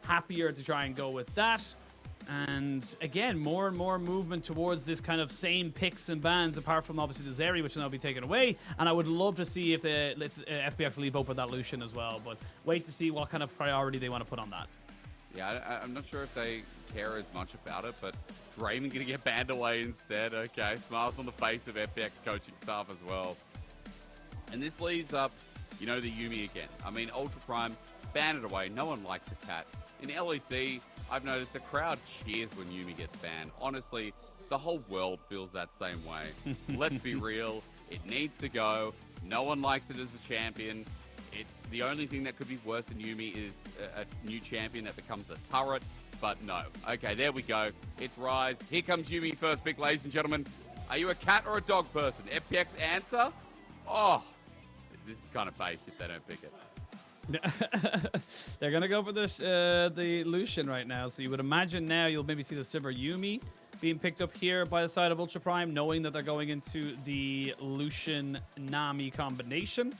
happier to try and go with that. And again, more and more movement towards this kind of same picks and bans, apart from obviously the Hery, which will now be taken away. And I would love to see if FPX leave open that Lucian as well. But wait to see what kind of priority they want to put on that. Yeah, I'm not sure if they care as much about it, but Draven going to get banned away instead. Okay, smiles on the face of FPX coaching staff as well. And this leaves up, you know, the Yuumi again. I mean, Ultra Prime, ban it away. No one likes a cat. In LEC, I've noticed the crowd cheers when Yuumi gets banned. Honestly, the whole world feels that same way. Let's be real. It needs to go. No one likes it as a champion. It's the only thing that could be worse than Yuumi is a new champion that becomes a turret. But no. Okay, there we go. It's Rise. Here comes Yuumi first pick, ladies and gentlemen. Are you a cat or a dog person? FPX answer? Oh, this is kind of base if they don't pick it. They're gonna go for the Lucian right now, so you would imagine now you'll maybe see the Silver Yuumi being picked up here by the side of Ultra Prime, knowing that they're going into the Lucian Nami combination.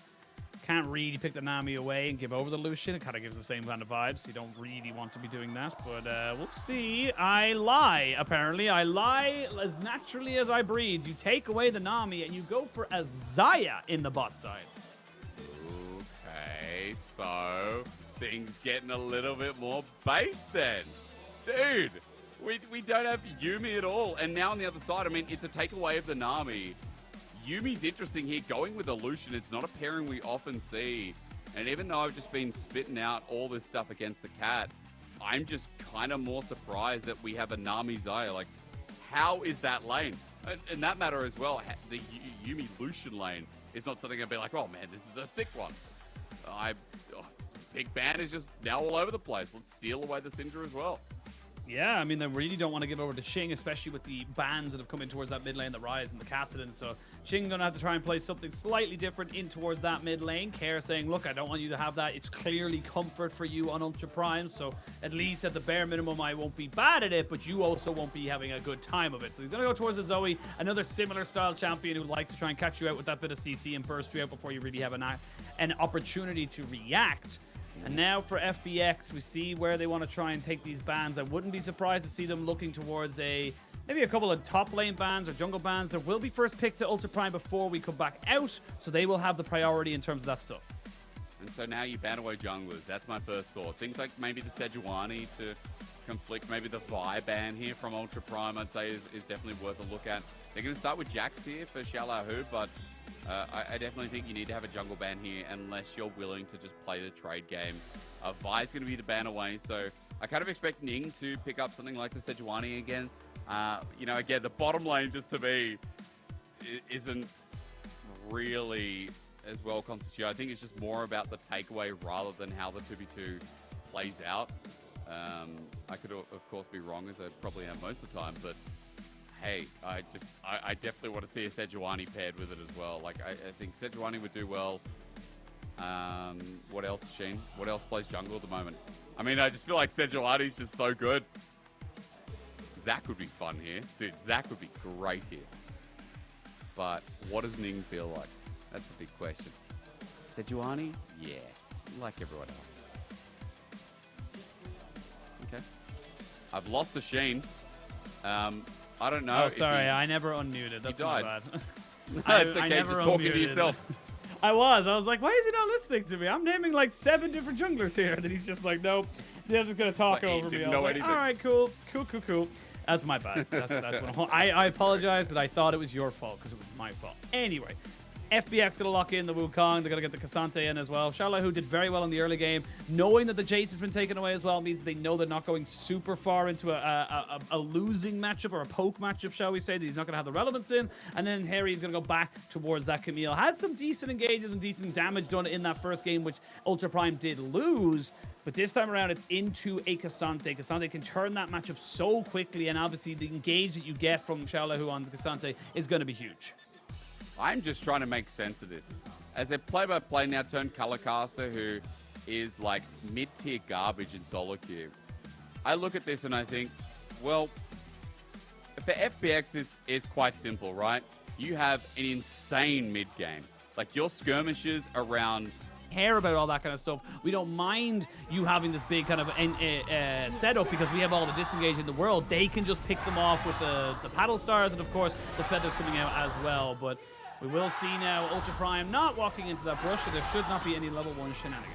Can't really pick the Nami away and give over the Lucian. It kind of gives the same kind of vibes. You don't really want to be doing that, but we'll see. I lie, apparently. I lie as naturally as I breathe. You take away the Nami and you go for a Xayah in the bot side. Okay, so things getting a little bit more base then. Dude, we don't have Yuumi at all. And now on the other side, I mean, it's a takeaway of the Nami. Yuumi's interesting here, going with a Lucian. It's not a pairing we often see. And even though I've just been spitting out all this stuff against the cat, I'm just kind of more surprised that we have a Nami Xayah. Like, how is that lane? And that matter as well, the Yuumi Lucian lane is not something I'd be like, oh man, this is a sick one. Big Ban is just now all over the place. Let's steal away the Syndra as well. Yeah, I mean, they really don't want to give over to Qing, especially with the bans that have come in towards that mid lane, the Rise and the Kassadin. So Qing going to have to try and play something slightly different in towards that mid lane. Care saying, look, I don't want you to have that. It's clearly comfort for you on Ultra Prime. So at least at the bare minimum, I won't be bad at it, but you also won't be having a good time of it. So he's going to go towards the Zoe, another similar style champion who likes to try and catch you out with that bit of CC and burst you out before you really have an opportunity to react. And now for FPX, we see where they want to try and take these bans. I wouldn't be surprised to see them looking towards maybe a couple of top lane bans or jungle bans. There will be first pick to Ultra Prime before we come back out, so they will have the priority in terms of that stuff. And so now you ban away junglers. That's my first thought. Things like maybe the Sejuani to conflict, maybe the Vi ban here from Ultra Prime, I'd say is definitely worth a look at. They're going to start with Jax here for Xiaolaohu, but I definitely think you need to have a jungle ban here unless you're willing to just play the trade game. Vi's going to be the ban away, so I kind of expect Ning to pick up something like the Sejuani again. You know, again, the bottom lane just to me isn't really as well constituted. I think it's just more about the takeaway rather than how the 2v2 plays out. I could, of course, be wrong, as I probably am most of the time, but hey, I definitely want to see a Sejuani paired with it as well. Like, I think Sejuani would do well. What else, Sheen? What else plays jungle at the moment? I mean, I just feel like Sejuani's just so good. Zac would be fun here. Dude, Zac would be great here. But what does Ning feel like? That's the big question. Sejuani? Yeah, like everyone else. Okay. I've lost the Sheen. I don't know. Oh, sorry, I never unmuted. That's my bad. No, it's okay. Just talking to yourself. I was like, why is he not listening to me? I'm naming like 7 different junglers here. And then he's just like, nope. They're just going to talk over me. I was like, all right, cool. That's my bad. That's what I apologize that I thought it was your fault because it was my fault. Anyway. FPX going to lock in the Wukong. They're going to get the Ksante in as well. Xiaolaohu did very well in the early game. Knowing that the Jace has been taken away as well means they know they're not going super far into a losing matchup or a poke matchup, shall we say, that he's not going to have the relevance in. And then Hery is going to go back towards that Camille. Had some decent engages and decent damage done in that first game, which Ultra Prime did lose. But this time around, it's into a Ksante. Ksante can turn that matchup so quickly, and obviously the engage that you get from Xiaolaohu on the Ksante is going to be huge. I'm just trying to make sense of this. As a play-by-play now turned color caster who is like mid-tier garbage in solo queue, I look at this and I think, well, for FPX, it's quite simple, right? You have an insane mid-game. Like your skirmishes around care about all that kind of stuff. We don't mind you having this big kind of setup because we have all the disengage in the world. They can just pick them off with the paddle stars and, of course, the feathers coming out as well. But we will see now Ultra Prime not walking into that brush, so there should not be any level 1 shenanigans.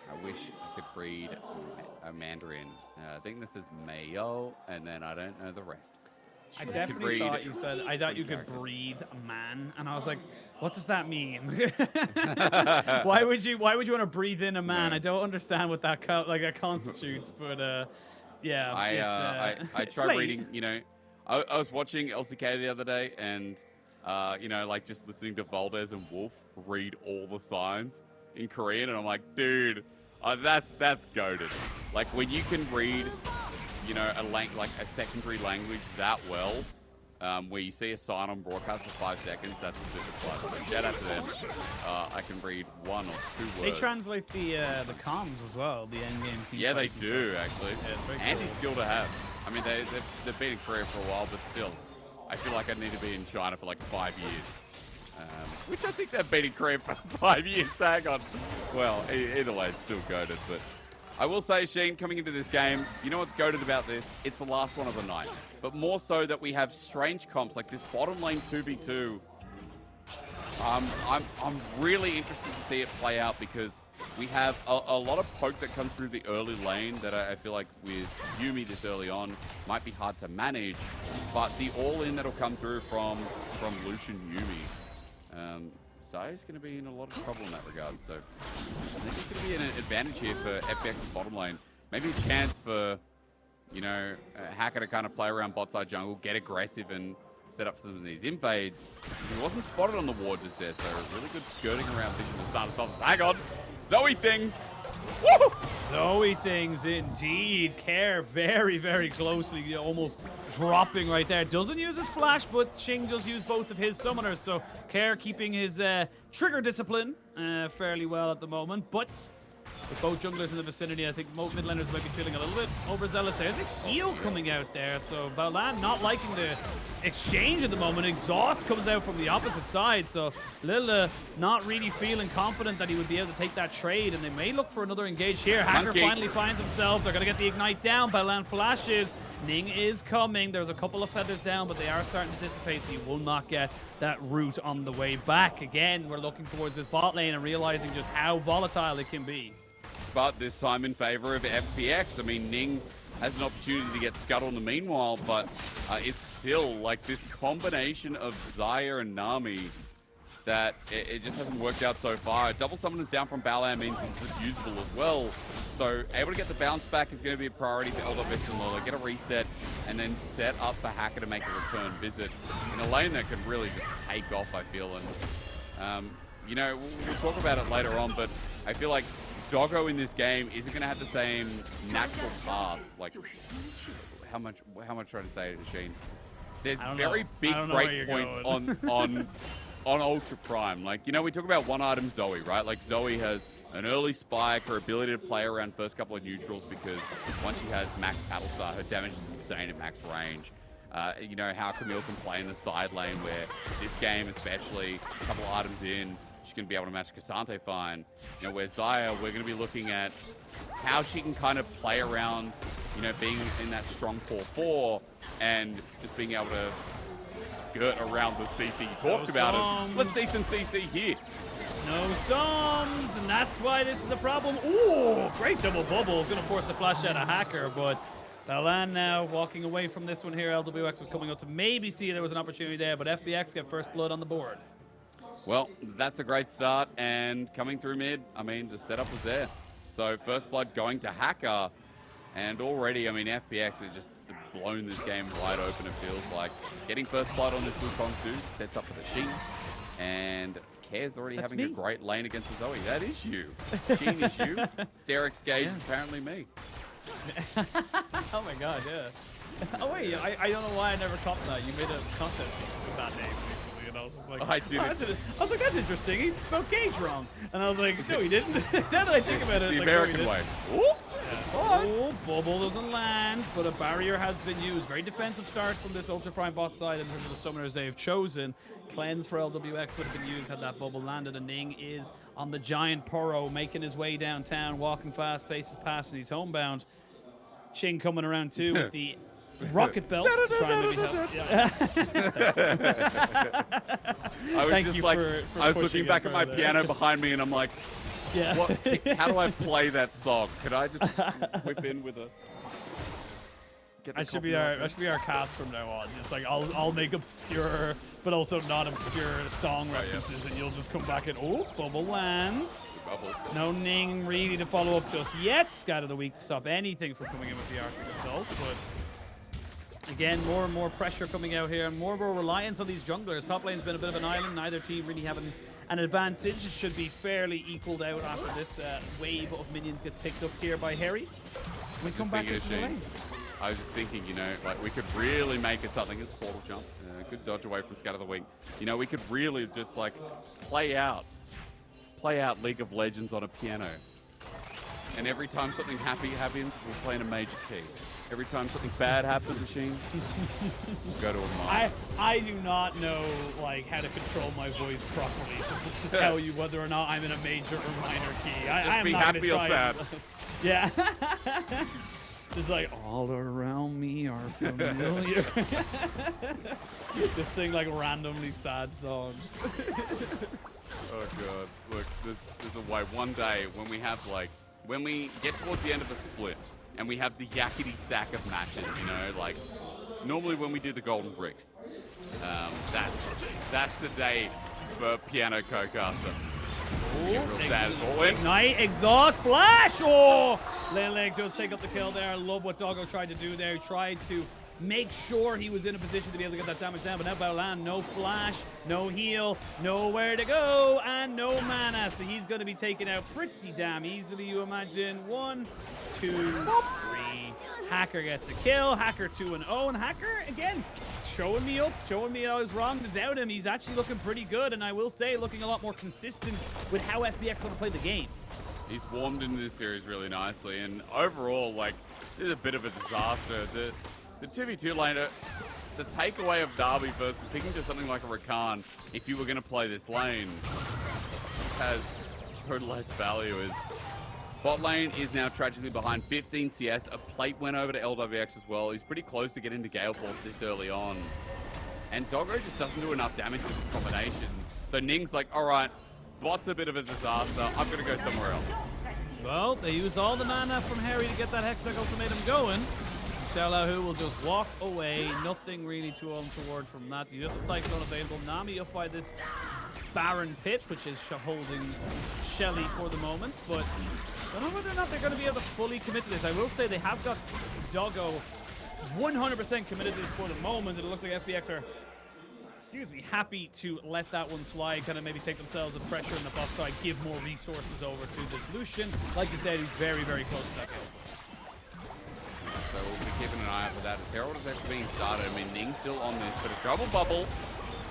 I wish I could breed a Mandarin. I think this is Mayo, and then I don't know the rest. I definitely thought you said, I thought you could breed a man, and I was like, what does that mean? why would you want to breathe in a man? I don't understand what that constitutes, but yeah. I tried reading, you know, I was watching LCK the other day, and you know, like just listening to VODS and Wolf read all the signs in Korean, and I'm like, dude, that's goated. Like when you can read, you know, a secondary language that well, where you see a sign on broadcast for 5 seconds, that's a super plus. So shout out to them. I can read 1 or 2 words. They translate the comms as well, the end game team. Yeah, they do actually. Yeah, Handy skill to have. I mean, they've been in Korea for a while, but still, I feel like I need to be in China for like 5 years. Which I think they've been in Korea for 5 years. Hang on. Well, either way, it's still goated. But I will say, Sheen, coming into this game, you know what's goated about this? It's the last one of the night. But more so that we have strange comps like this bottom lane 2v2. I'm really interested to see it play out because we have a lot of poke that comes through the early lane that I feel like with Yuumi this early on might be hard to manage. But the all-in that'll come through from Lucian Yuumi. Xayah's going to be in a lot of trouble in that regard, so I think it's going to be an advantage here for FPX's bottom lane. Maybe a chance for, you know, Hacker to kind of play around bot side jungle, get aggressive and set up some of these invades. He wasn't spotted on the ward just there, so really good skirting around vision to start us off. Hang on, Zoe things. Woo! Zoe things indeed. Care very, very closely, you know, almost dropping right there. Doesn't use his flash, but Qing does use both of his summoners, so Care keeping his trigger discipline fairly well at the moment. But with both junglers in the vicinity, I think most mid laners might be feeling a little bit overzealous. There's a heal coming out there, so Baolan not liking the exchange at the moment. Exhaust comes out from the opposite side, so Lele not really feeling confident that he would be able to take that trade, and they may look for another engage here. Hacker finally finds himself. They're going to get the ignite down. Baolan flashes. Ning is coming. There's a couple of feathers down, but they are starting to dissipate, so you will not get that route on the way back. Again, we're looking towards this bot lane and realizing just how volatile it can be. But this time in favor of FPX. I mean, Ning has an opportunity to get scuttled in the meanwhile, but it's still like this combination of Xayah and Nami that it just hasn't worked out so far. Double summoners down from Baolan means it's usable as well. So able to get the bounce back is going to be a priority for Lwx and Lele. Get a reset and then set up for Hacker to make a return visit in a lane that can really just take off, I feel. And, you know, we'll talk about it later on, but I feel like Doggo in this game isn't going to have the same natural path. Like, how much trying to say it, Sheen? There's very big break points on Ultra Prime. Like, you know, we talk about one item Zoe, right? Like, Zoe has an early spike, her ability to play around first couple of neutrals because once she has max battle star, her damage is insane at max range. You know, how Camille can play in the side lane where this game, especially a couple of items in, she's going to be able to match Ksante fine. You know, where Xayah, we're going to be looking at how she can kind of play around, you know, being in that strong 4-4 and just being able to skirt around the CC. You talked about it. Let's see some CC here. No sums, and that's why this is a problem. Ooh, great double bubble. Going to force a flash out of Hacker, but Baolan now walking away from this one here. Lwx was coming up to maybe see there was an opportunity there, but FPX get first blood on the board. Well, that's a great start, and coming through mid, I mean, the setup was there. So first blood going to Hacker, and already, I mean, FPX has just blown this game wide open, it feels like. Getting first blood on this Wukong too, sets up for the Qing, and Care's already having a great lane against the Zoe. That is you. Qing is you. Hysterics Gauge is apparently me. Oh my god, yeah. Oh wait, I don't know why I never caught that. You made a content piece with that name. And I was just like, I did. I was like, that's interesting. He spelled Gage wrong. And I was like, no, he didn't. Now that I think about it, the it's American like, no, way. yeah. Oh, bubble doesn't land, but a barrier has been used. Very defensive start from this Ultra Prime bot side in terms of the summoners they've chosen. Cleanse for LWX would have been used had that bubble landed, and Ning is on the giant Poro, making his way downtown, walking fast, faces past, and he's homebound. Qing coming around too with the rocket belts to try and maybe help. Yeah. I was looking back at my piano behind me, and I'm like, yeah. How do I play that song? Could I just whip in with a? That should be our cast from now on. Just like I'll make obscure but also not obscure song references, and you'll just come back and bubble lands. No Ning really to follow up just yet. Scat of the week to stop anything from coming in with the Arctic Assault, but again, more and more pressure coming out here, and more reliance on these junglers. Top lane's been a bit of an island. Neither team really having an advantage. It should be fairly equaled out after this wave of minions gets picked up here by Hery. We come back into the lane. I was just thinking, you know, like we could really make it something. It's portal jump. Good dodge away from Scat of the Week. You know, we could really just like play out League of Legends on a piano. And every time something happy happens, we'll play in a major key. Every time something bad happens, machine, we'll go to a minor. I do not know like how to control my voice properly to tell you whether or not I'm in a major or minor key. I'm be not happy or sad. Yeah. Just like all around me are familiar. Just sing like randomly sad songs. Oh god! Look, there's a way. One day when we get towards the end of a split and we have the yakety sack of matches, you know, like normally when we do the golden bricks, that's the day for Piano Co-caster. Ignite, exhaust, flash! Oh! Lele does take up the kill there. I love what Doggo tried to do there. He tried to make sure he was in a position to be able to get that damage down, but now Baolan, no flash, no heal, nowhere to go, and no mana. So he's going to be taken out pretty damn easily, you imagine. 1, 2, 3. Hacker gets a kill. Hacker 2-0, and Hacker, again, showing me I was wrong to doubt him. He's actually looking pretty good, and I will say looking a lot more consistent with how FPX want to play the game. He's warmed into this series really nicely, and overall, like, this is a bit of a disaster. The 2v2 laner, the takeaway of Derby versus picking to something like a Rakan, if you were going to play this lane, has so less value. Is bot lane is now tragically behind 15 CS. A plate went over to LWX as well. He's pretty close to getting to Gale Force this early on. And Doggo just doesn't do enough damage with this combination. So Ning's like, all right, bot's a bit of a disaster. I'm going to go somewhere else. Well, they used all the mana from Hery to get that Hextech ultimatum going. Xiaolaohu will just walk away. Nothing really too untoward from that. You have the Cyclone available. Nami up by this Baron pit, which is holding Shelly for the moment. But I don't know whether or not they're going to be able to fully commit to this. I will say they have got Doggo 100% committed to this for the moment. It looks like FPX are, happy to let that one slide, kind of maybe take themselves a pressure in the bot side, give more resources over to this Lucian. Like you said, he's very, very close to that kill. So we'll be keeping an eye out for that. Herald is actually being started. I mean, Ning's still on this, but a double bubble.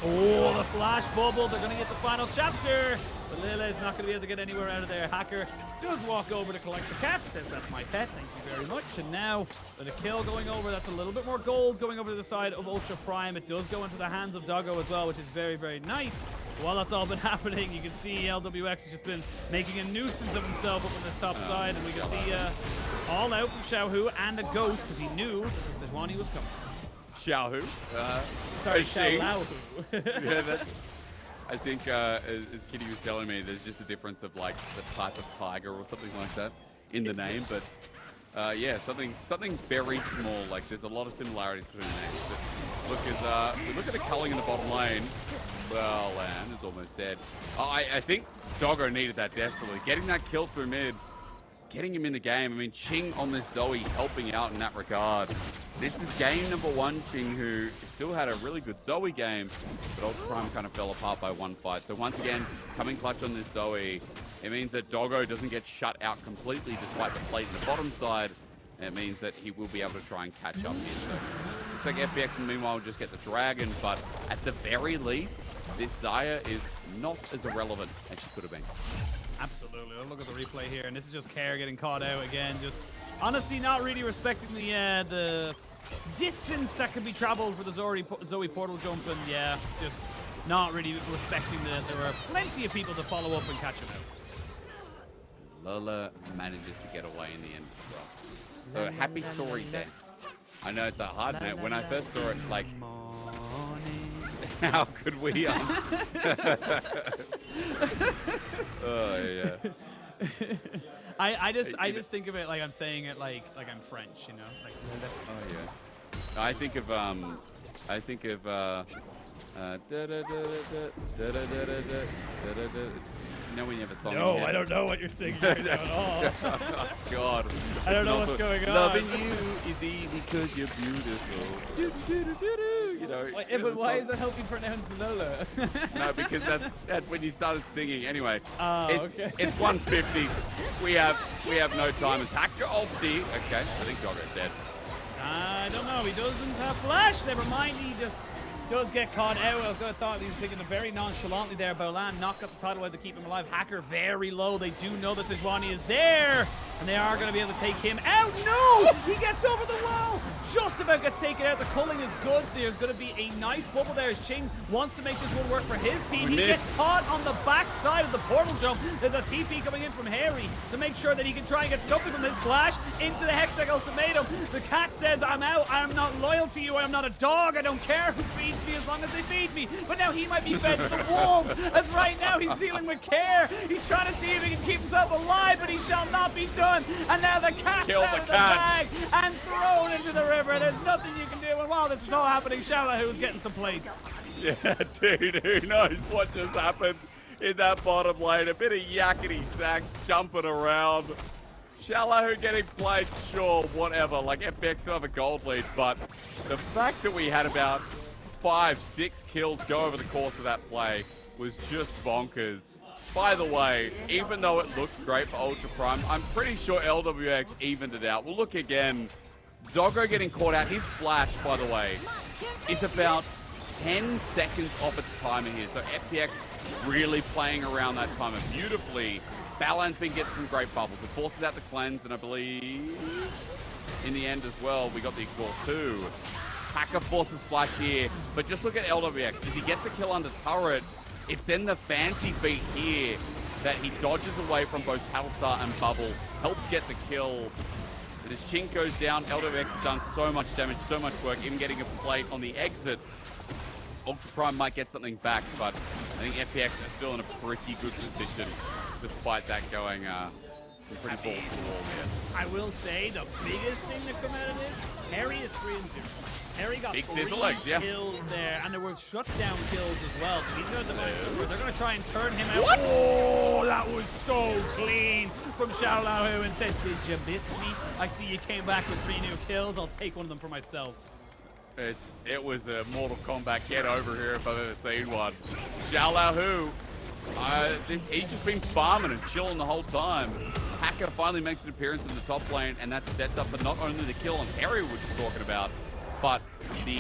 Oh, the flash bubble. They're going to get the final chapter. But Lele is not going to be able to get anywhere out of there. Hacker does walk over to collect the cat. Says, that's my pet. Thank you very much. And now, with a kill going over, that's a little bit more gold going over to the side of Ultra Prime. It does go into the hands of Doggo as well, which is very, very nice. But while that's all been happening, you can see LWX has just been making a nuisance of himself up on this top side. And we can see all out from Xiaolaohu and a ghost, because he knew that the Sejuani was coming. Xiaolaohu? Sorry, Xiaolaohu. Yeah, I think, as Kitty was telling me, there's just a difference of like the type of tiger or something like that in the name. But yeah, something very small. Like there's a lot of similarities between the names. But look, if we look at the culling in the bottom lane, Baolan is almost dead. I think Doggo needed that desperately. Getting that kill through mid, getting him in the game. I mean, Qing on this Zoe helping out in that regard. This is game number 1, Qing, who still had a really good Zoe game, but Ultra Prime kind of fell apart by one fight. So once again, coming clutch on this Zoe, it means that Doggo doesn't get shut out completely despite the plate in the bottom side. And it means that he will be able to try and catch up here. So looks like FPX, meanwhile, will just get the dragon, but at the very least, this Xayah is not as irrelevant as she could have been. Absolutely. Look at the replay here, and this is just Care getting caught out again. Just honestly not really respecting the distance that can be traveled for the Zoe portal jump, and yeah, just not really respecting that there are plenty of people to follow up and catch him out. Lele manages to get away in the end as well. So happy story there. I know it's a hard note. When I first saw it, like, how could we? Oh yeah. I just think of it like I'm saying it like I'm French, you know, like. Oh yeah. I think of you know when you have a song in your head? I don't know what you're singing right now at all. Oh, God. I don't know what's going on. Loving you is easy because you're beautiful. You know. Wait, but why is that helping pronounce Lola? No, because that's when you started singing. Anyway, okay. It's 150. We have no time. It's Hacker ulti. Okay, I think Doggo's dead. I don't know. He doesn't have flash. Never mind. He does get caught out. I was going to thought he was taking it very nonchalantly there. Baolan knocked up the tidal wave to keep him alive. Hacker very low. They do know that Sejuani is there, and they are going to be able to take him out. No! He gets over the wall. Just about gets taken out. The culling is good. There's going to be a nice bubble there as Qing wants to make this one work for his team. He gets caught on the back side of the portal jump. There's a TP coming in from Hery to make sure that he can try and get something from his flash into the Hextech ultimatum. The cat says, I'm out. I'm not loyal to you. I'm not a dog. I don't care who feeds me as long as they feed me. But now he might be fed to the wolves, as right now he's dealing with Care. He's trying to see if he can keep himself alive, but he shall not be done. And now the cat's out of the bag and thrown into the river. There's nothing you can do. And while this is all happening, Xiaolaohu is getting some plates. Yeah, dude, who knows what just happened in that bottom lane. A bit of yakety sacks jumping around. Xiaolaohu getting played, sure, whatever. Like, FPX still have a gold lead, but the fact that we had about 5-6 kills go over the course of that play was just bonkers. By the way, even though it looks great for Ultra Prime, I'm pretty sure LWX evened it out. We'll look again. Doggo getting caught out. His flash, by the way, is about 10 seconds off its timer here. So FPX really playing around that timer beautifully. Baolan's been getting some great bubbles. It forces out the cleanse, and I believe in the end as well, we got the exhaust too. Hacker forces flash here, but just look at LWX. As he gets a kill under turret, it's in the fancy feat here that he dodges away from both Pulsar and Bubble, helps get the kill. But as Qing goes down, LWX has done so much damage, so much work, even getting a plate on the exit. Ultra Prime might get something back, but I think FPX is still in a pretty good position, despite that going pretty balls to the wall here. I will say the biggest thing that come out of this, Hery is 3-0. Hery got Big 3 kills there, and there were shutdown kills as well. So he's going to they're going to try and turn him out. What? Oh, that was so clean from Xiaolaohu, and said, "Did you miss me? I see you came back with 3 new kills. I'll take one of them for myself." It was a Mortal Kombat get over here if I've ever seen one. Xiaolaohu, he's just been farming and chilling the whole time. Hacker finally makes an appearance in the top lane, and that sets up for not only the kill on Hery we're just talking about, but the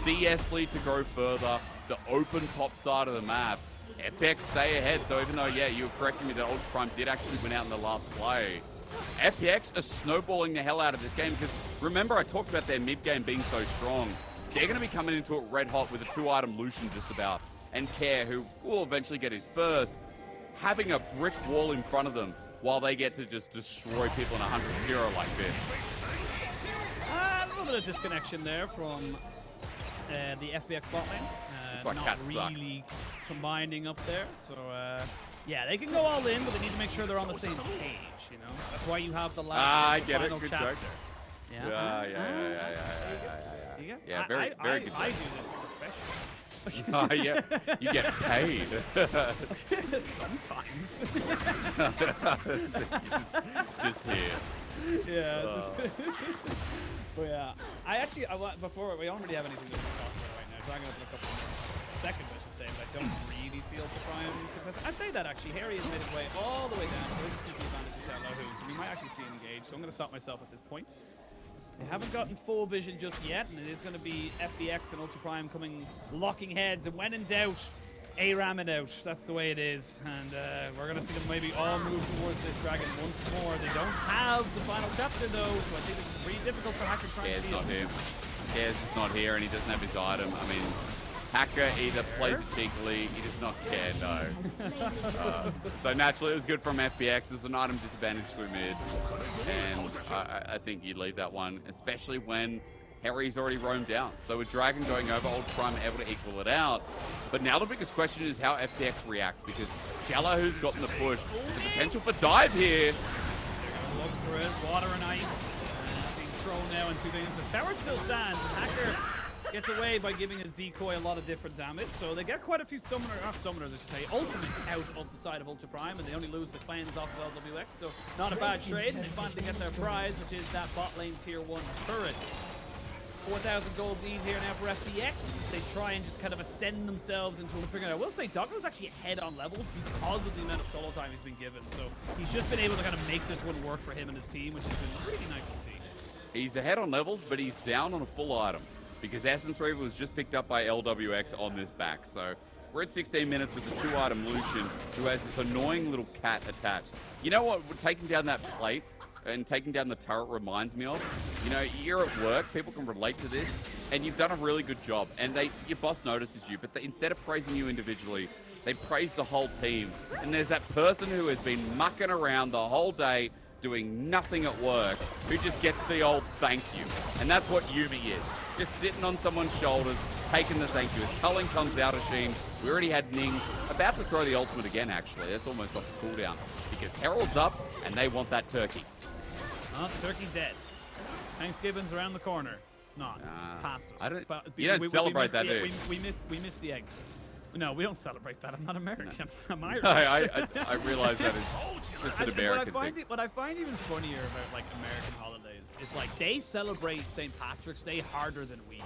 CS lead to go further, the open top side of the map. FPX stay ahead, so even though, yeah, you were correcting me that Ultra Prime did actually win out in the last play, FPX are snowballing the hell out of this game because remember I talked about their mid game being so strong. They're going to be coming into it red hot with a 2-item Lucian just about, and Care, who will eventually get his first, having a brick wall in front of them while they get to just destroy people in 100-0 like this. A little bit of disconnection there from the FPX bot lane. Not really combining up there, so yeah, they can go all in, but they need to make sure they're on the same page, you know? That's why you have the last final chapter. Yeah, yeah, very good. I do this professionally. Oh, yeah, you get paid. Sometimes. just here. Yeah. But yeah, before we don't really have anything to talk about right now, so I'm going to put a couple more seconds, I should say, but I don't really see Ultra Prime contested. I say that actually, Hery has made his way all the way down, so his TP advantage is Xiaolaohu, so we might actually see an engage, so I'm going to stop myself at this point. They haven't gotten full vision just yet, and it is going to be FPX and Ultra Prime coming locking heads, and when in doubt, ARAM it out. That's the way it is. And we're going to see them maybe all move towards this dragon once more. They don't have the final chapter, though, so I think this is really difficult for Hacker trying to steal. It's not here. It's just not here, and he doesn't have his item. I mean, Hacker either plays it cheekily, he does not care, no. So naturally, it was good from FPX. There's an item disadvantage through mid, and I think you leave that one, especially when Hery's already roamed down. So with Dragon going over, Ultra Prime able to equal it out. But now the biggest question is how FPX react, because Xiaolaohu's gotten the push. There's a potential for dive here. They're going to look for it. Water and ice. Being thrown now into things. The tower still stands, and Hacker gets away by giving his decoy a lot of different damage. So they get quite a few summoners, I should say, ultimates out of the side of Ultra Prime, and they only lose the cleanse off of LWX. So not a bad trade. They finally get their prize, which is that bot lane tier 1 turret. 4,000 gold lead here now for FPX. They try and just kind of ascend themselves into a figure. I will say Doggo's actually ahead on levels because of the amount of solo time he's been given. So he's just been able to kind of make this one work for him and his team, which has been really nice to see. He's ahead on levels, but he's down on a full item because Essence Reaver was just picked up by LWX on this back. So we're at 16 minutes with the 2-item Lucian, who has this annoying little cat attached. You know what? Taking down that plate and taking down the turret reminds me of, you know, you're at work, people can relate to this, and you've done a really good job, and your boss notices you, but instead of praising you individually, they praise the whole team. And there's that person who has been mucking around the whole day, doing nothing at work, who just gets the old thank you. And that's what Yuumi is. Just sitting on someone's shoulders, taking the thank you. As Culling comes out of Qing, we already had Ning about to throw the ultimate again, actually. That's almost off the cooldown. Because Herald's up, and they want that turkey. Oh, the turkey's dead. Thanksgiving's around the corner. It's not. It's past us. You don't celebrate that, do you? We missed the eggs. No, we don't celebrate that. I'm not American. I'm Irish. I realize that is just an American thing. What I find even funnier about like American holidays is like they celebrate St. Patrick's Day harder than we do.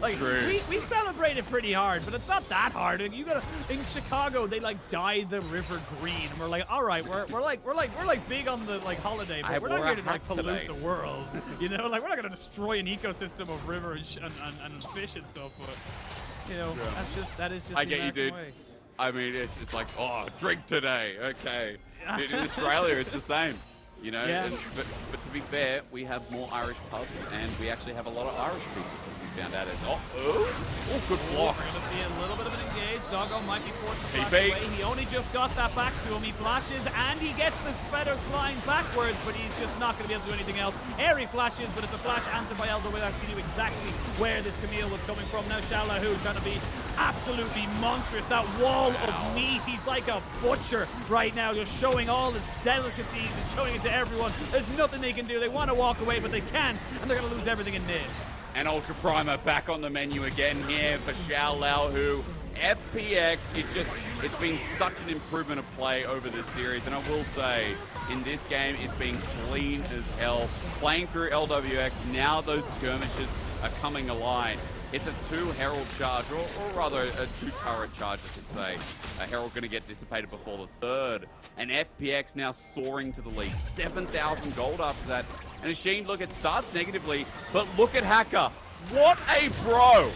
Like, we celebrate it pretty hard, but it's not that hard. And you gotta in Chicago they like dye the river green, and we're like, all right, we're like big on the like holiday, but we're not here to like pollute the world. You know, like we're not gonna destroy an ecosystem of river and fish and stuff, but. You know, that is just I the get American you, dude. way. I mean, it's like, oh, drink today. Okay. Dude, in Australia, it's the same. You know, yeah. But to be fair, we have more Irish pubs, and we actually have a lot of Irish people. We found out as good block. We're gonna see a little bit of an engage. Doggo might be forced to flash away. He only just got that back to him. He flashes and he gets the feathers flying backwards, but he's just not gonna be able to do anything else. Hery flashes, but it's a flash answered by Lwx. He knew exactly where this Camille was coming from. Now Xiaolaohu trying to be absolutely monstrous. That wall of meat. He's like a butcher right now, just showing all his delicacies and showing it to everyone. There's nothing they can do. They want to walk away, but they can't, and they're gonna lose everything in mid. And Ultra Primer back on the menu again here for Xiaolaohu. FPX, it's been such an improvement of play over this series, and I will say, in this game, it's been clean as hell. Playing through LWX, now those skirmishes are coming alive. It's a 2 Herald charge, or rather a 2 turret charge, I should say. A Herald going to get dissipated before the 3rd. And FPX now soaring to the lead. 7,000 gold after that. And Oisin, look, it starts negatively, but look at Hacker. What a bro!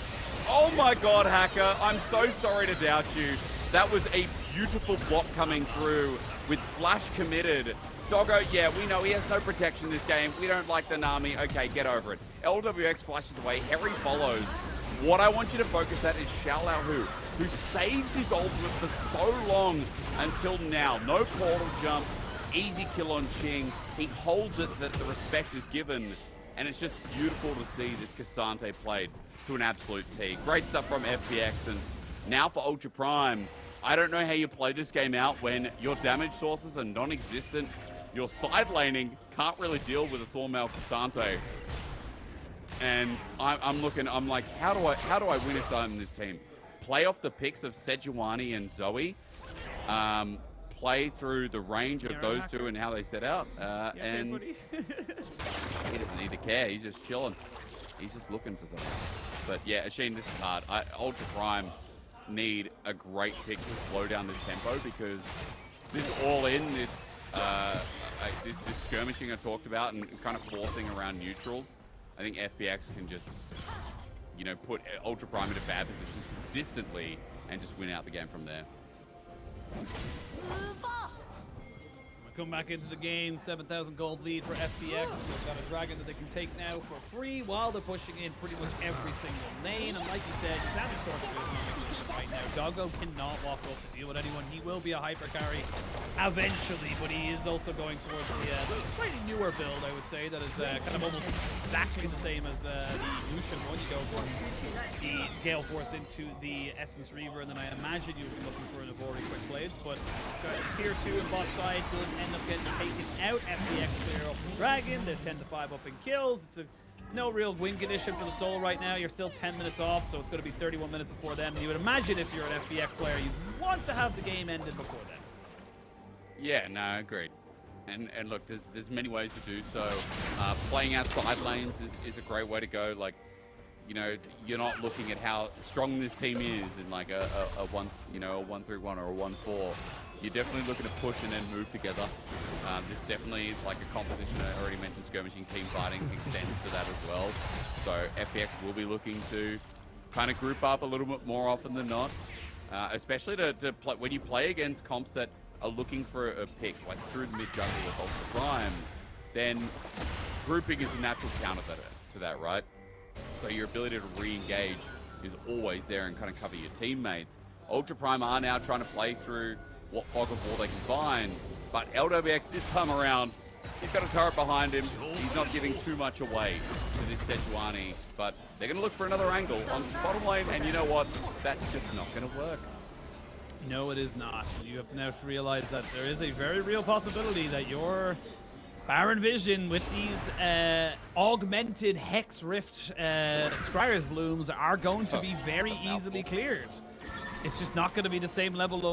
Oh my god, Hacker, I'm so sorry to doubt you. That was a beautiful block coming through with flash committed. Doggo, yeah, we know he has no protection this game. We don't like the Nami. Okay, get over it. LWX flashes away. Hery follows. What I want you to focus at is Xiaolaohu, who saves his ultimate for so long until now. No portal jump, easy kill on Qing. He holds it that the respect is given, and it's just beautiful to see this Ksante played to an absolute T. Great stuff from FPX, and now for Ultra Prime. I don't know how you play this game out when your damage sources are non-existent. Your side laning can't really deal with a Thormail Ksante. And I'm like, how do I win a time in this team? Play off the picks of Sejuani and Zoe. Play through the range of those two and how they set out. And he doesn't need to care. He's just chilling. He's just looking for something. But yeah, Oisin, this is hard. Ultra Prime need a great pick to slow down this tempo, because this all-in, this skirmishing I talked about and kind of forcing around neutrals, I think FPX can just you know, put Ultra Prime into bad positions consistently and just win out the game from there. Come back into the game, 7,000 gold lead for FPX. They've got a dragon that they can take now for free while they're pushing in pretty much every single lane. And like you said, damage source is non-existent right now. Doggo cannot walk up to deal with anyone. He will be a hyper carry eventually, but he is also going towards the slightly newer build, I would say, that is kind of almost exactly the same as the Lucian one. You go from the Gale Force into the Essence Reaver, and then I imagine you'll be looking for an Evori Quick Blades, but tier 2 in bot side does end up getting taken out. FPX clear up the dragon. They're 10 to 5 up in kills. It's no real win condition for the Soul right now. You're still 10 minutes off, so it's going to be 31 minutes before them. You would imagine if you're an FPX player, you want to have the game ended before then. Yeah, no, agreed. And look, there's many ways to do so. Playing out side lanes is a great way to go. Like, you know, you're not looking at how strong this team is in like a 1-3-1 or a 1-4. You're definitely looking to push and then move together. This definitely, like a composition I already mentioned, skirmishing, team fighting extends to that as well. So FPX will be looking to kind of group up a little bit more often than not, especially to play, when you play against comps that are looking for a pick, like through the mid jungle with Ultra Prime, then grouping is a natural counter to that, right? So your ability to re-engage is always there and kind of cover your teammates. Ultra Prime are now trying to play through what fog of war they can find, but Lwx this time around, he's got a turret behind him. He's not giving too much away to this Sejuani, but they're going to look for another angle on the bottom lane, and you know what? That's just not going to work. No, it is not. You have to now realize that there is a very real possibility that your Baron Vision with these augmented Hex Rift Scryer's Blooms are going to be very easily cleared. It's just not going to be the same level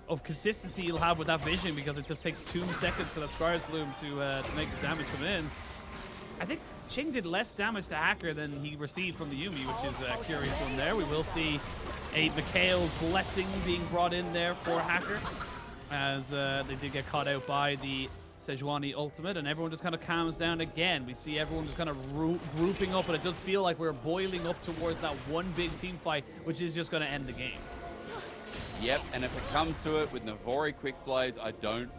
of consistency you'll have with that vision, because it just takes 2 seconds for that Scryer's Bloom to make the damage come in. I think Qing did less damage to Hacker than he received from the Yuumi, which is a curious one there. We will see a Mikhail's Blessing being brought in there for Hacker, as they did get caught out by the Sejuani ultimate, and everyone just kind of calms down again. We see everyone just kind of grouping up, and it does feel like we're boiling up towards that one big team fight, which is just going to end the game. Yep, and if it comes to it with Navori Quick Blades, I don't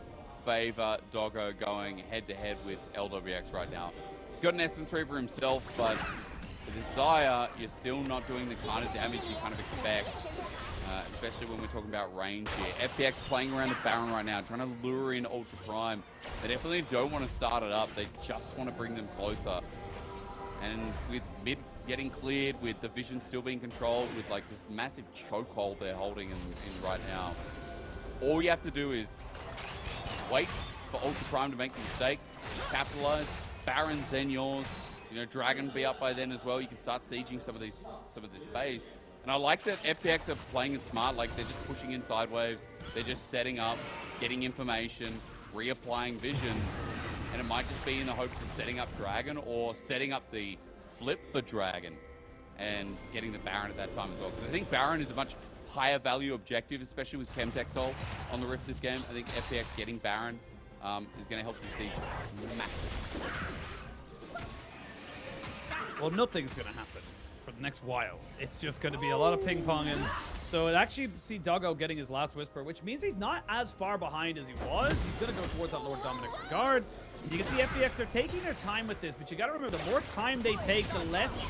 favor Doggo going head-to-head with Lwx right now. He's got an Essence Reaver himself, but with Xayah, you're still not doing the kind of damage you kind of expect, especially when we're talking about range here. FPX playing around the Baron right now, trying to lure in Ultra Prime. They definitely don't want to start it up. They just want to bring them closer. And with mid getting cleared, with the vision still being controlled, with like this massive chokehold they're holding in right now, all you have to do is wait for Ultra Prime to make the mistake, capitalize. Baron's then yours. You know, Dragon will be up by then as well. You can start sieging some of this base. And I like that FPX are playing it smart. Like, they're just pushing in sidewaves. They're just setting up, getting information, reapplying vision. And it might just be in the hopes of setting up Dragon or setting up the flip for Dragon and getting the Baron at that time as well. Because I think Baron is a much higher value objective, especially with Chemtech Soul on the Rift this game. I think FPX getting Baron is going to help them see massive. Well, nothing's going to happen for the next while. It's just going to be a lot of ping-ponging. So it actually see Doggo getting his last Whisper, which means he's not as far behind as he was. He's going to go towards that Lord Dominic's Regard. You can see FPX, they're taking their time with this, but you got to remember, the more time they take, the less,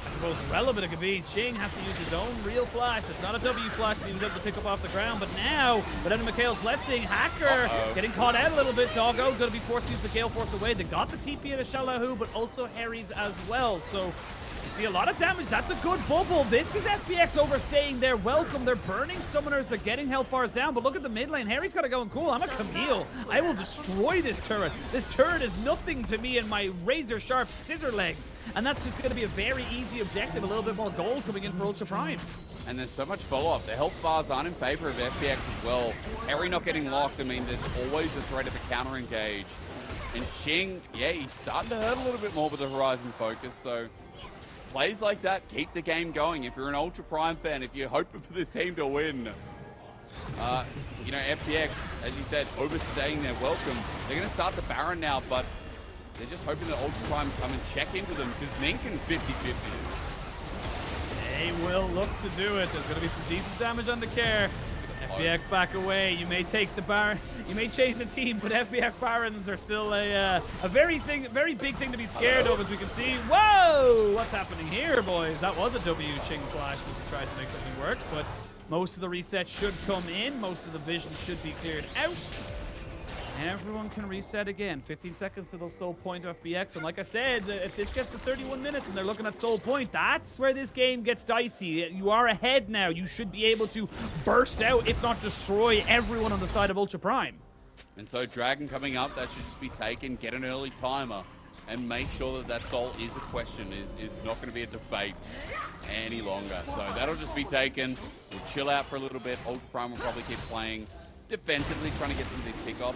I suppose, relevant it could be. Qing has to use his own real flash. It's not a W flash that he was able to pick up off the ground, but now, without Mikhail's Blessing, Hacker getting caught out a little bit. Doggo going to be forced to use the Gale Force away. They got the TP at a Xiaolaohu, but also Hery's as well. So you see a lot of damage. That's a good bubble. This is FPX overstaying their welcome. They're burning summoners. They're getting health bars down. But look at the mid lane. Hery's got to go cool. I'm a Camille. I will destroy this turret. This turret is nothing to me and my razor sharp scissor legs. And that's just going to be a very easy objective. A little bit more gold coming in for Ultra Prime. And there's so much follow-up. The health bars aren't in favor of FPX as well. Hery not getting locked. I mean, there's always a threat of a counter engage. And Qing, yeah, he's starting to hurt a little bit more with the Horizon focus. So plays like that keep the game going. If you're an Ultra Prime fan, if you're hoping for this team to win, you know, FPX, as you said, overstaying their welcome. They're going to start the Baron now, but they're just hoping that Ultra Prime come and check into them, because Ning can 50-50. They will look to do it. There's going to be some decent damage on the care. FPX back away. You may take the Baron. You may chase the team, but FPX Barons are still a very big thing to be scared of, as we can see. Whoa! What's happening here, boys? That was a W Qing flash as he tries to make something work, but most of the resets should come in. Most of the vision should be cleared out. Everyone can reset again. 15 seconds to the soul point of FPX. And like I said, if this gets to 31 minutes and they're looking at soul point, that's where this game gets dicey. You are ahead now. You should be able to burst out, if not destroy everyone on the side of Ultra Prime. And so Dragon coming up, that should just be taken, get an early timer, and make sure that soul is a question, is not going to be a debate any longer. So that'll just be taken. We'll chill out for a little bit. Ultra Prime will probably keep playing defensively, trying to get some of these pickoffs.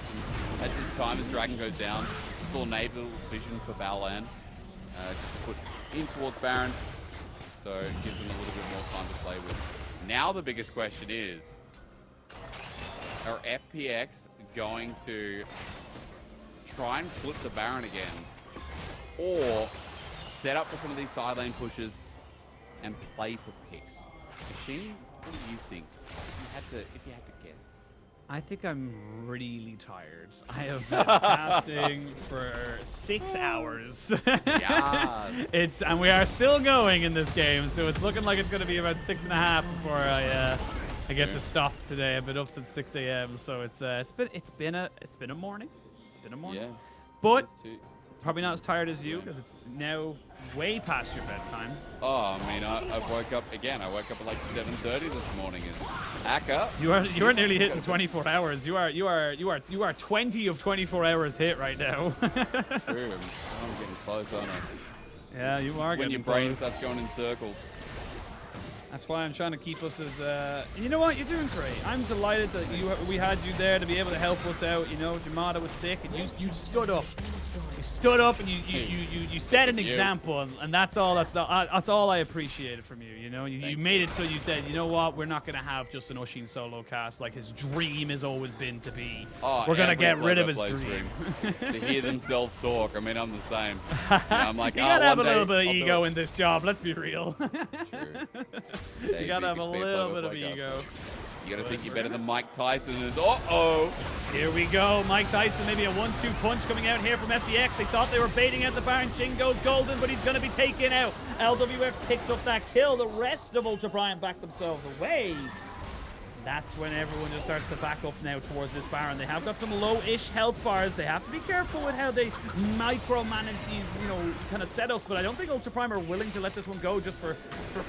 And at this time, as Dragon goes down, still enable vision for Baolan. Just put in towards Baron, so it gives him a little bit more time to play with. Now the biggest question is, are FPX going to try and flip the Baron again, or set up for some of these side lane pushes and play for picks? Qing, what do you think? If you had to guess. I think I'm really tired. I have been casting for 6 hours. Yeah. And we are still going in this game, so it's looking like it's going to be about 6.5 before I get to stop today. I've been up since 6 a.m. so it's been a morning. It's been a morning. Yeah. But probably not as tired as you, because it's now way past your bedtime. Oh, I mean, I woke up again. I woke up at like 7:30 this morning. And Aka, you are nearly hitting 24 hours. You are 20 of 24 hours hit right now. True. I'm getting close, aren't I? Yeah, you are getting when your brain starts going in circles. That's why I'm trying to keep us as. You know what? You're doing great. I'm delighted that we had you there to be able to help us out. You know, Jamada was sick, and you stood up. You stood up and you set an example, and that's all. That's all I appreciated from you. You know, you made it so you said, you know what? We're not gonna have just an Oisin solo cast like his dream has always been to be. Oh, we're gonna get rid of his dream. To hear themselves talk. I mean, I'm the same. You know, I'm like, you gotta have a little bit of ego in this job. Let's be real. True. You gotta have a little bit of ego. You gotta think you're better than Mike Tyson is. Uh-oh. Here we go. Mike Tyson, maybe a 1-2 punch coming out here from FPX. They thought they were baiting out the Baron. Qing goes golden, but he's gonna be taken out. LWF picks up that kill. The rest of Ultra Prime back themselves away. That's when everyone just starts to back up now towards this Baron. They have got some low-ish health bars. They have to be careful with how they micromanage these, you know, kind of setups, but I don't think Ultra Prime are willing to let this one go just for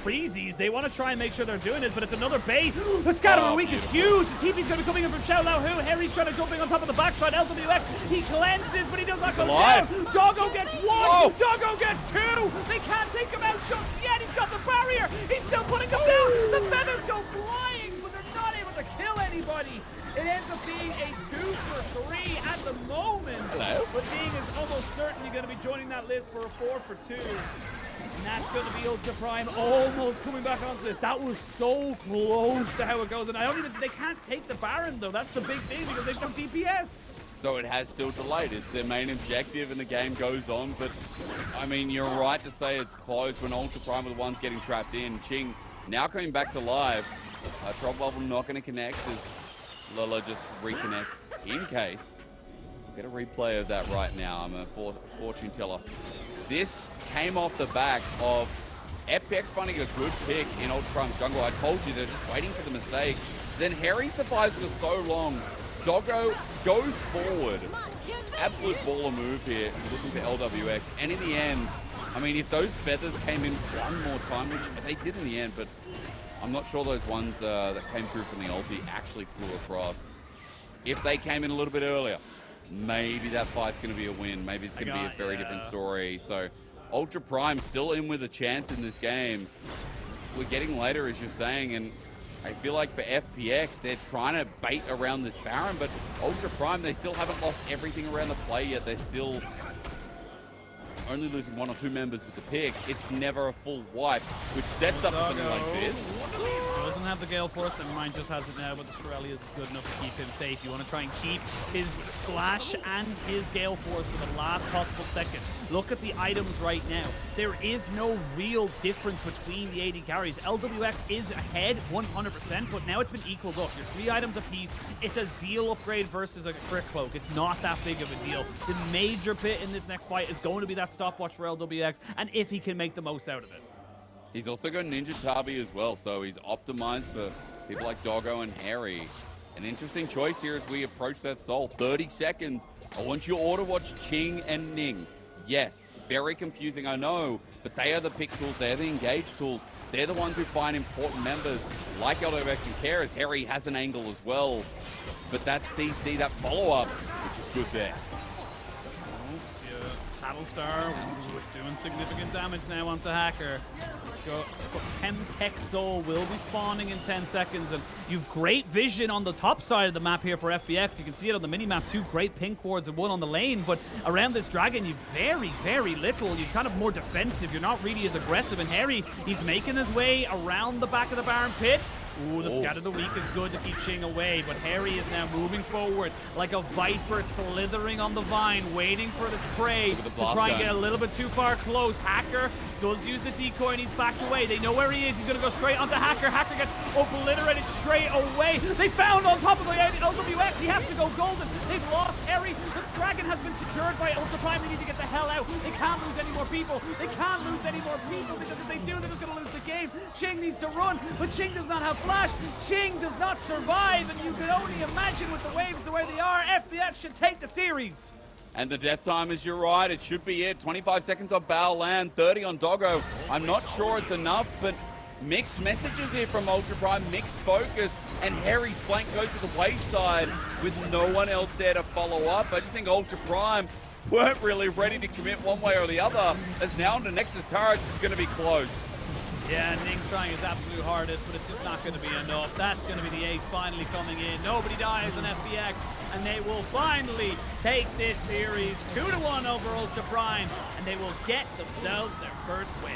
freezies. They want to try and make sure they're doing it, but it's another bait. The scatter weak is huge. The TP's going to be coming in from Xiaolaohu. Hery's trying to jumping on top of the backside. LWX, he cleanses, but he does not go down. Doggo gets 1. Whoa. Doggo gets 2. They can't take him out just yet. He's got the barrier. He's still putting him down. The feathers go flying. Not able to kill anybody. It ends up being a 2 for 3 at the moment. Hello? But Ning is almost certainly going to be joining that list for a 4 for 2. And that's going to be Ultra Prime almost coming back onto this. That was so close to how it goes. And I don't even, they can't take the Baron though. That's the big thing because they've no DPS. So it has still delayed. It's their main objective and the game goes on. But I mean, you're right to say it's close when Ultra Prime are the ones getting trapped in. Qing now coming back to live. Drop level not going to connect as Lele just reconnects in case. I'll get a replay of that right now. I'm a fortune teller. This came off the back of FPX finding a good pick in Ultra Prime's jungle. I told you, they're just waiting for the mistake. Then Hery survives for so long. Doggo goes forward. Absolute baller move here, looking for LWX. And in the end, I mean, if those feathers came in one more time, which they did in the end, but I'm not sure those ones that came through from the ulti actually flew across. If they came in a little bit earlier, maybe that fight's going to be a win. Maybe it's going to be a very different story. So Ultra Prime still in with a chance in this game. We're getting later, as you're saying, and I feel like for FPX, they're trying to bait around this Baron, but Ultra Prime, they still haven't lost everything around the play yet. They're still only losing 1 or 2 members with the pick. It's never a full wipe, which sets up something like this. doesn't have the Gale Force, never mind, just has it now, but the Shirelias is good enough to keep him safe. You want to try and keep his Splash and his Gale Force for the last possible second. Look at the items right now. There is no real difference between the AD carries. LWX is ahead 100%, but now it's been equaled up. You're 3 items apiece. It's a Zeal upgrade versus a Crit Cloak. It's not that big of a deal. The major bit in this next fight is going to be that stopwatch for LWX, and if he can make the most out of it. He's also got Ninja Tabi as well, so he's optimized for people like Doggo and Hery. An interesting choice here as we approach that Soul. 30 seconds. I want you all to watch Qing and Ning. Yes, very confusing, I know, but they are the pick tools, they're the engage tools. They're the ones who find important members like Lwx and Care, as Hery has an angle as well. But that CC, that follow-up, which is good there. Battlestar, it's doing significant damage now onto Hacker. Let's go. Chemtech Soul will be spawning in 10 seconds, and you've great vision on the top side of the map here for FPX. You can see it on the mini-map, 2 great pink wards and 1 on the lane, but around this dragon, you've very, very little. You're kind of more defensive. You're not really as aggressive, and Hery, he's making his way around the back of the Baron pit. Ooh, the Scat of the Week is good to keep Qing away, but Hery is now moving forward like a viper slithering on the vine, waiting for its prey to try and get a little bit too far close. Hacker does use the decoy and he's backed away. They know where he is. He's going to go straight onto Hacker. Hacker gets obliterated straight away. They found on top of the LWX. He has to go golden. They've lost Hery. The dragon has been secured by Ultra Prime. They need to get the hell out. They can't lose any more people. They can't lose any more people, because if they do, they're just going to lose the game. Qing needs to run, but Qing does not have flash. Qing does not survive, and you can only imagine with the waves the way they are, FPX should take the series. And the death time is, you're right, it should be it. 25 seconds on Baolan, 30 on Doggo. I'm not sure it's enough, but mixed messages here from Ultra Prime, mixed focus, and Hery's flank goes to the wayside with no one else there to follow up. I just think Ultra Prime weren't really ready to commit one way or the other, as now on the Nexus turret is going to be close. Yeah, Ning trying his absolute hardest, but it's just not going to be enough. That's going to be the 8 finally coming in. Nobody dies in FPX, and they will finally take this series 2-1 over Ultra Prime, and they will get themselves their first win.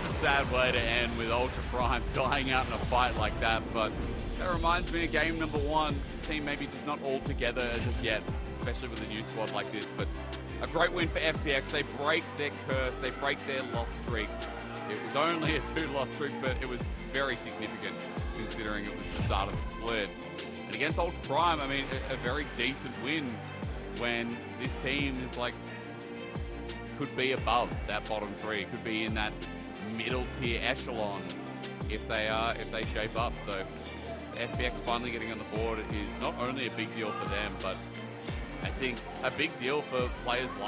It's a sad way to end with Ultra Prime dying out in a fight like that, but that reminds me of game number 1. This team maybe just not all together as of yet, especially with a new squad like this, but a great win for FPX. They break their curse, they break their loss streak. It was only a 2-loss streak, but it was very significant considering it was the start of the split. And against Ultra Prime, I mean, a very decent win when this team is like, could be above that bottom 3, could be in that middle tier echelon if they shape up. So FPX finally getting on the board is not only a big deal for them, but I think a big deal for players like